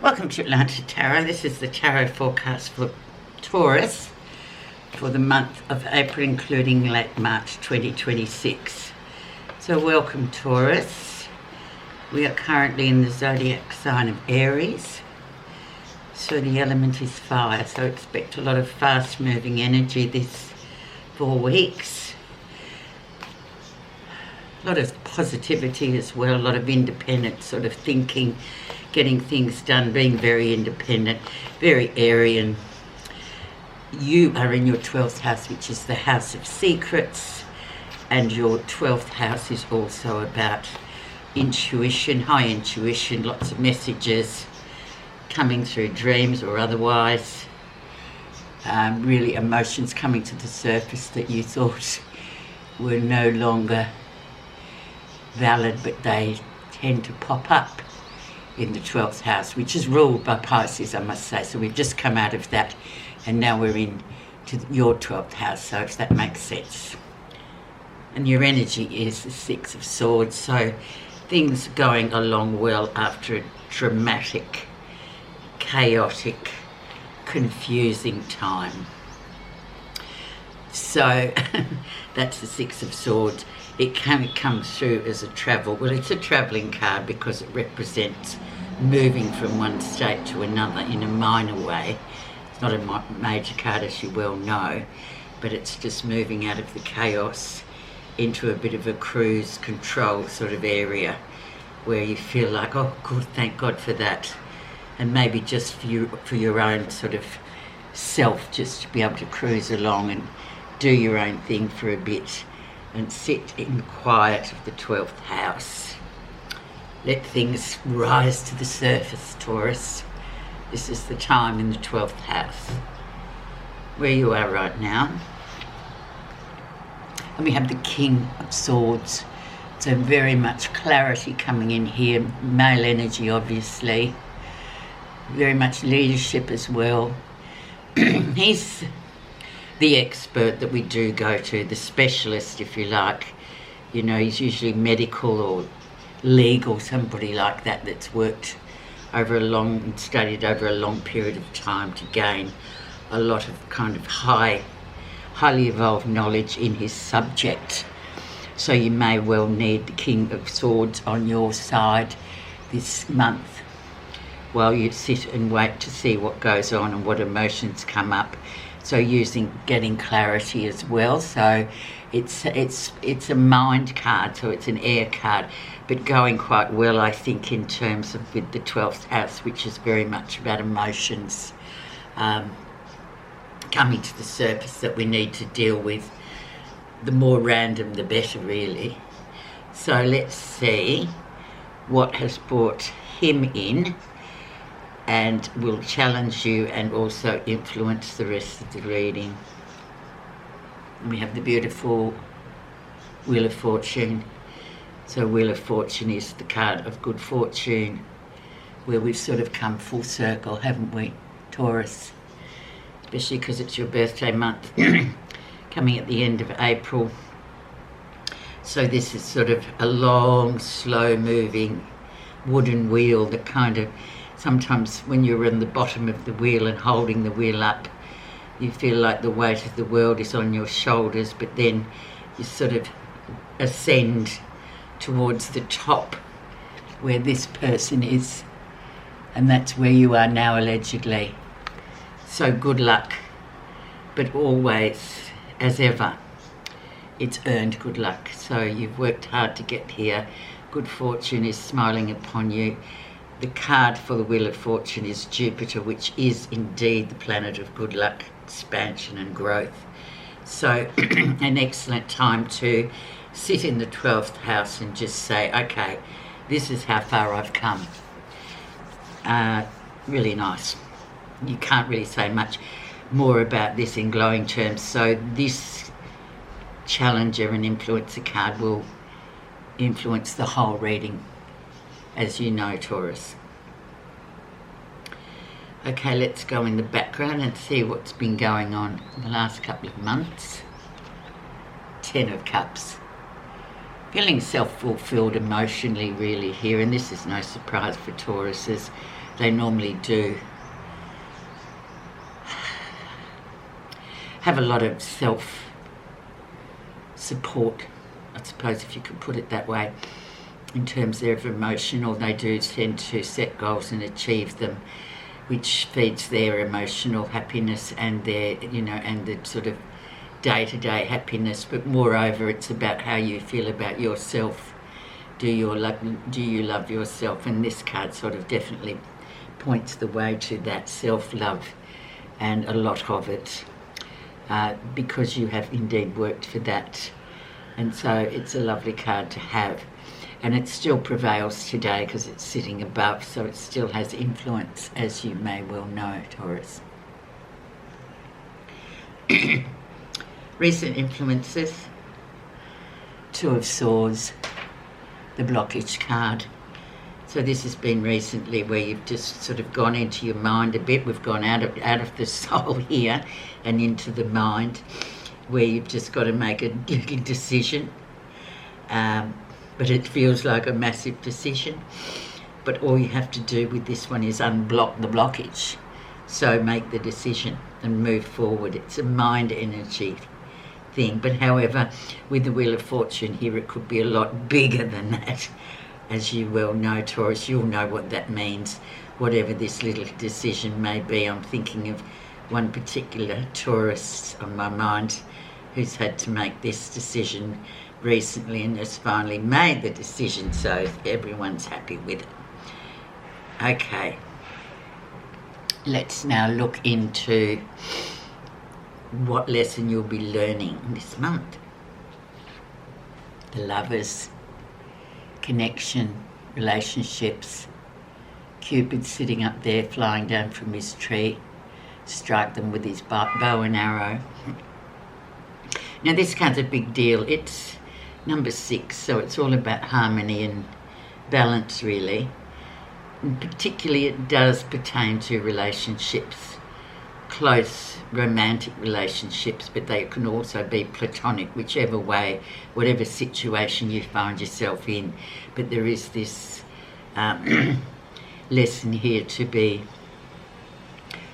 Welcome to Atlanta Tarot. This is the tarot forecast for Taurus for the month of April, including late March 2026. So welcome, Taurus. We are currently in the zodiac sign of Aries. So the element is fire, so expect a lot of fast-moving energy this 4 weeks. A lot of positivity as well, a lot of independent sort of thinking, getting things done, being very independent, very Aryan. You are in your 12th house, which is the house of secrets, and your 12th house is also about intuition, high intuition, lots of messages coming through dreams or otherwise. Really emotions coming to the surface that you thought were no longer valid, but they tend to pop up in the 12th house, which is ruled by Pisces, I must say. So we've just come out of that and now we're in to your 12th house, so if that makes sense. And your energy is the 6 of Swords, so things going along well after a dramatic, chaotic, confusing time. So that's the 6 of Swords. It can come through as a travel. Well, it's a travelling card because it represents moving from one state to another in a minor way. It's not a major card, as you well know, but it's just moving out of the chaos into a bit of a cruise control sort of area where you feel like, oh, good, thank God for that. And maybe just for your own sort of self, just to be able to cruise along and do your own thing for a bit and sit in quiet of the 12th house. Let things rise to the surface, Taurus. This is the time in the 12th house, where you are right now. And we have the King of Swords. So very much clarity coming in here, male energy obviously, very much leadership as well. He's the expert that we do go to, the specialist, if you like. You know, he's usually medical or legal, somebody like that that's worked over and studied over a long period of time to gain a lot of kind of highly evolved knowledge in his subject. So you may well need the King of Swords on your side this month while you sit and wait to see what goes on and what emotions come up. So getting clarity as well. So it's a mind card, so it's an air card, but going quite well, I think, in terms of with the 12th house, which is very much about emotions coming to the surface that we need to deal with. The more random, the better, really. So let's see what has brought him in and will challenge you and also influence the rest of the reading. We have the beautiful Wheel of Fortune. So Wheel of Fortune is the card of good fortune, where we've sort of come full circle, haven't we, Taurus? Especially because it's your birthday month, coming at the end of April. So this is sort of a long, slow-moving wooden wheel that kind of, sometimes when you're on the bottom of the wheel and holding the wheel up, you feel like the weight of the world is on your shoulders, but then you sort of ascend towards the top where this person is, and that's where you are now, allegedly. So good luck, but always, as ever, it's earned good luck. So you've worked hard to get here. Good fortune is smiling upon you. The card for the Wheel of Fortune is Jupiter, which is indeed the planet of good luck, expansion and growth. So an excellent time to sit in the 12th house and just say, okay, this is how far I've come. Really nice. You can't really say much more about this in glowing terms. So this challenger and influencer card will influence the whole reading, as you know, Taurus. Okay, let's go in the background and see what's been going on in the last couple of months. 10 of Cups. Feeling self-fulfilled emotionally, really, here, and this is no surprise for Tauruses. they normally do have a lot of self-support, I suppose, if you could put it that way. In terms of emotional, they do tend to set goals and achieve them, which feeds their emotional happiness and their, and the sort of day-to-day happiness. But moreover, it's about how you feel about yourself. Do you love yourself? And this card sort of definitely points the way to that self-love, and a lot of it, because you have indeed worked for that. And so it's a lovely card to have. And it still prevails today because it's sitting above, so it still has influence, as you may well know, Taurus. Recent influences: Two of Swords, the blockage card. So this has been recently where you've just sort of gone into your mind a bit. We've gone out of the soul here and into the mind, where you've just got to make a little decision. But it feels like a massive decision. But all you have to do with this one is unblock the blockage. So make the decision and move forward. It's a mind energy thing. But however, with the Wheel of Fortune here, it could be a lot bigger than that. As you well know, Taurus, you'll know what that means, whatever this little decision may be. I'm thinking of one particular Taurus on my mind who's had to make this decision recently and has finally made the decision, so everyone's happy with it. Okay, let's now look into what lesson you'll be learning this month. The Lovers, connection, relationships. Cupid sitting up there, flying down from his tree, strike them with his bow and arrow. Now this card's a big deal. It's number 6, so it's all about harmony and balance, really. And particularly it does pertain to relationships, close romantic relationships, but they can also be platonic, whichever way, whatever situation you find yourself in. But there is this lesson here to be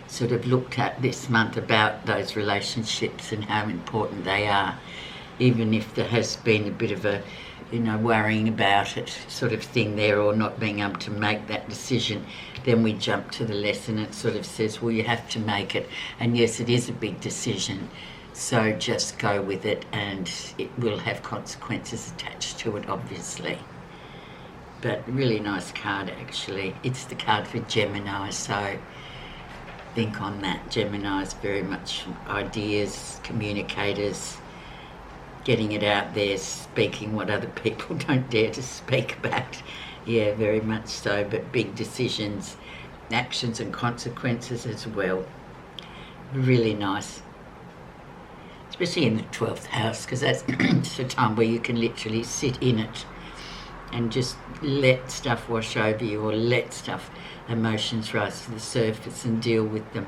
sort of looked at this month about those relationships and how important they are. Even if there has been a bit of a, worrying about it sort of thing there, or not being able to make that decision, then we jump to the lesson. It sort of says, well, you have to make it. And yes, it is a big decision. So just go with it, and it will have consequences attached to it, obviously. But really nice card, actually. It's the card for Gemini, so think on that. Gemini is very much ideas, communicators, getting it out there, speaking what other people don't dare to speak about. Yeah, very much so, but big decisions, actions and consequences as well. Really nice. Especially in the 12th house, because that's the time where you can literally sit in it and just let stuff wash over you, or let emotions rise to the surface and deal with them.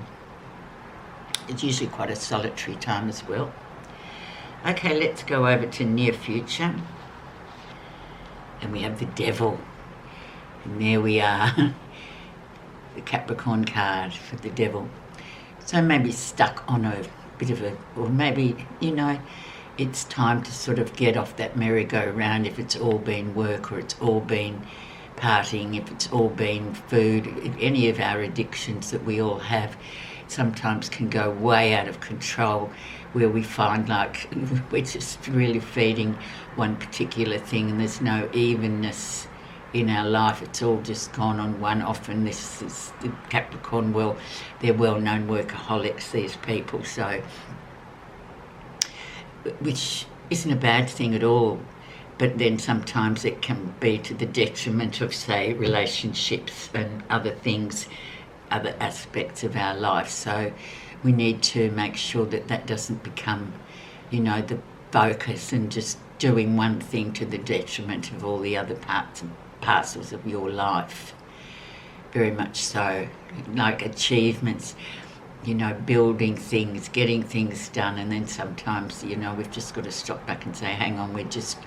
It's usually quite a solitary time as well. Okay, let's go over to near future. And we have the Devil. And there we are. The Capricorn card for the Devil. So maybe stuck on a bit of a, or maybe, it's time to sort of get off that merry-go-round, if it's all been work, or it's all been partying, if it's all been food. Any of our addictions that we all have sometimes can go way out of control, where we find like we're just really feeding one particular thing and there's no evenness in our life. It's all just gone on one. Often this is the Capricorn, well, they're well-known workaholics, these people, so, which isn't a bad thing at all, but then sometimes it can be to the detriment of, say, relationships and other things, other aspects of our life. So we need to make sure that that doesn't become, the focus, and just doing one thing to the detriment of all the other parts and parcels of your life. Very much so. Like achievements, building things, getting things done, and then sometimes, we've just got to stop back and say, hang on, we're just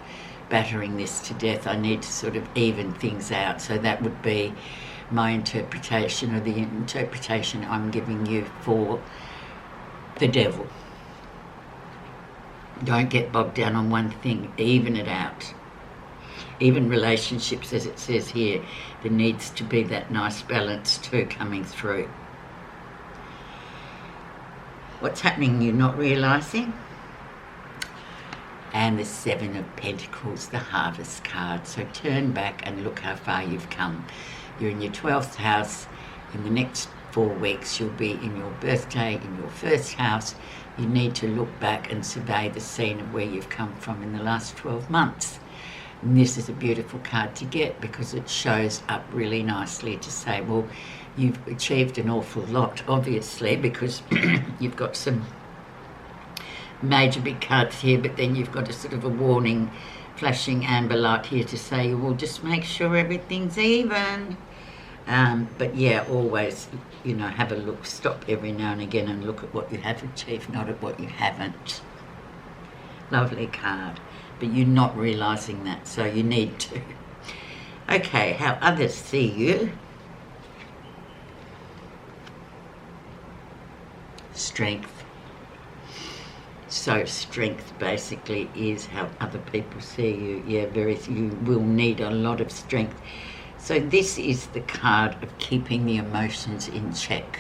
battering this to death. I need to sort of even things out. So that would be my interpretation or the interpretation I'm giving you for the devil. Don't get bogged down on one thing, even it out. Even relationships, as it says here, there needs to be that nice balance too coming through. What's happening you're not realising? And the Seven of Pentacles, the Harvest card. So turn back and look how far you've come. You're in your 12th house. In the next 4 weeks, you'll be in your birthday, in your first house. You need to look back and survey the scene of where you've come from in the last 12 months. And this is a beautiful card to get because it shows up really nicely to say, well, you've achieved an awful lot, obviously, because you've got some major big cards here, but then you've got a sort of a warning, flashing amber light here to say, well, just make sure everything's even. But yeah, always, you know, have a look, stop every now and again and look at what you have achieved, not at what you haven't. Lovely card, but you're not realising that, so you need to. Okay, how others see you. Strength. So strength basically is how other people see you. Yeah, you will need a lot of strength. So this is the card of keeping the emotions in check.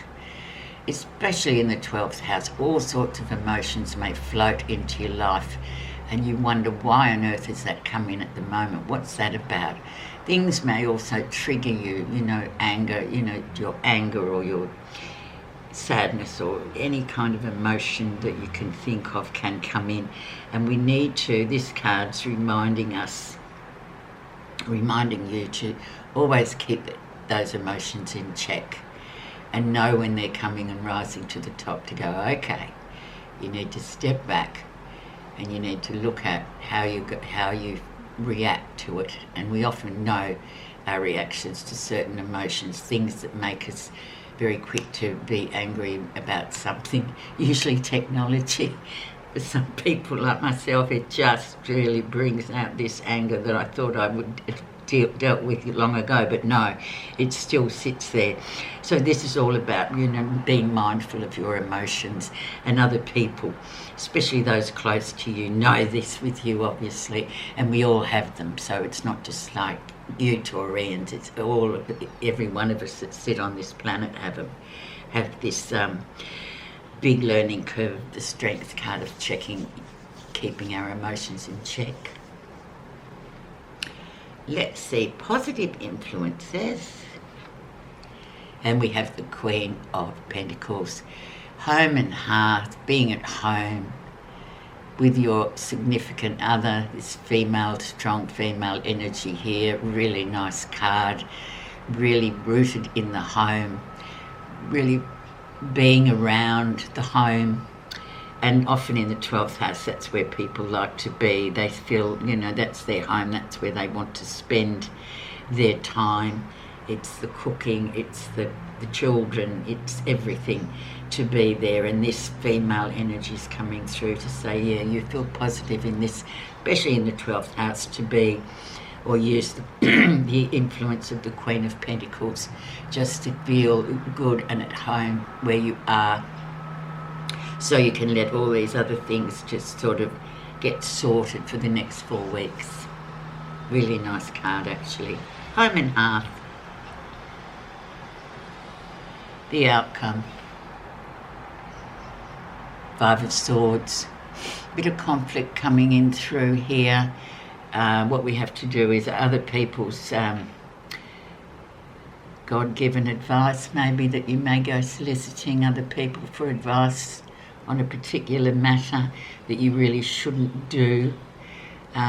Especially in the 12th house, all sorts of emotions may float into your life and you wonder why on earth is that coming at the moment? What's that about? Things may also trigger you, you know, anger, you know, your anger or your sadness or any kind of emotion that you can think of can come in, and we need to, this card's reminding you to always keep those emotions in check and know when they're coming and rising to the top to go, okay, you need to step back and you need to look at how you react to it. And we often know our reactions to certain emotions, things that make us very quick to be angry about something, usually technology. For some people like myself, it just really brings out this anger that I thought I would dealt with long ago, but no, it still sits there. So this is all about, you know, being mindful of your emotions, and other people, especially those close to you, know this with you, obviously, and we all have them. So it's not just like you Taurians, it's every one of us that sit on this planet have this big learning curve, the strength card of keeping our emotions in check. Let's see, positive influences. And we have the Queen of Pentacles. Home and hearth, being at home with your significant other, this female, strong female energy here. Really nice card, really rooted in the home, really being around the home. And often in the 12th house, that's where people like to be. They feel, you know, that's their home, that's where they want to spend their time. It's the cooking, it's the children, it's everything to be there. And this female energy is coming through to say, yeah, you feel positive in this, especially in the 12th house, to be, or use the influence of the Queen of Pentacles just to feel good and at home where you are. So you can let all these other things just sort of get sorted for the next 4 weeks. Really nice card, actually. Home and hearth. The outcome. 5 of Swords. Bit of conflict coming in through here. What we have to do is other people's God-given advice, maybe, that you may go soliciting other people for advice on a particular matter that you really shouldn't do.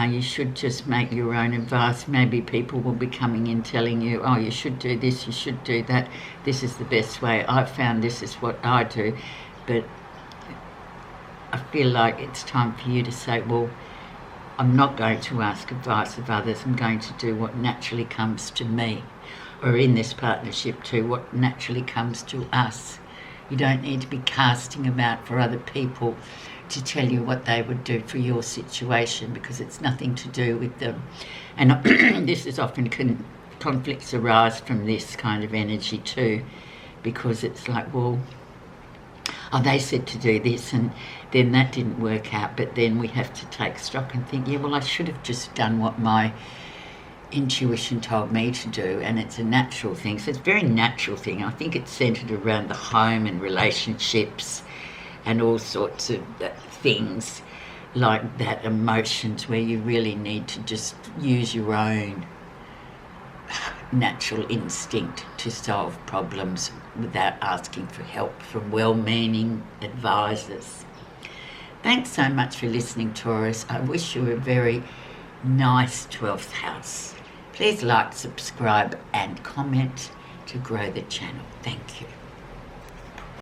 You should just make your own advice. Maybe people will be coming in telling you, oh, you should do this, you should do that. This is the best way. I've found this is what I do. But I feel like it's time for you to say, well, I'm not going to ask advice of others. I'm going to do what naturally comes to me. Or in this partnership too, what naturally comes to us. You don't need to be casting about for other people to tell you what they would do for your situation, because it's nothing to do with them. And this is often conflicts arise from this kind of energy too, because it's like, well, oh, they said to do this and then that didn't work out, but then we have to take stock and think, yeah, well, I should have just done what my intuition told me to do, and it's a natural thing. So it's a very natural thing. I think it's centered around the home and relationships and all sorts of things like that, emotions, where you really need to just use your own natural instinct to solve problems without asking for help from well-meaning advisors. Thanks so much for listening, Taurus. I wish you a very nice 12th house. Please like, subscribe and comment to grow the channel. Thank you.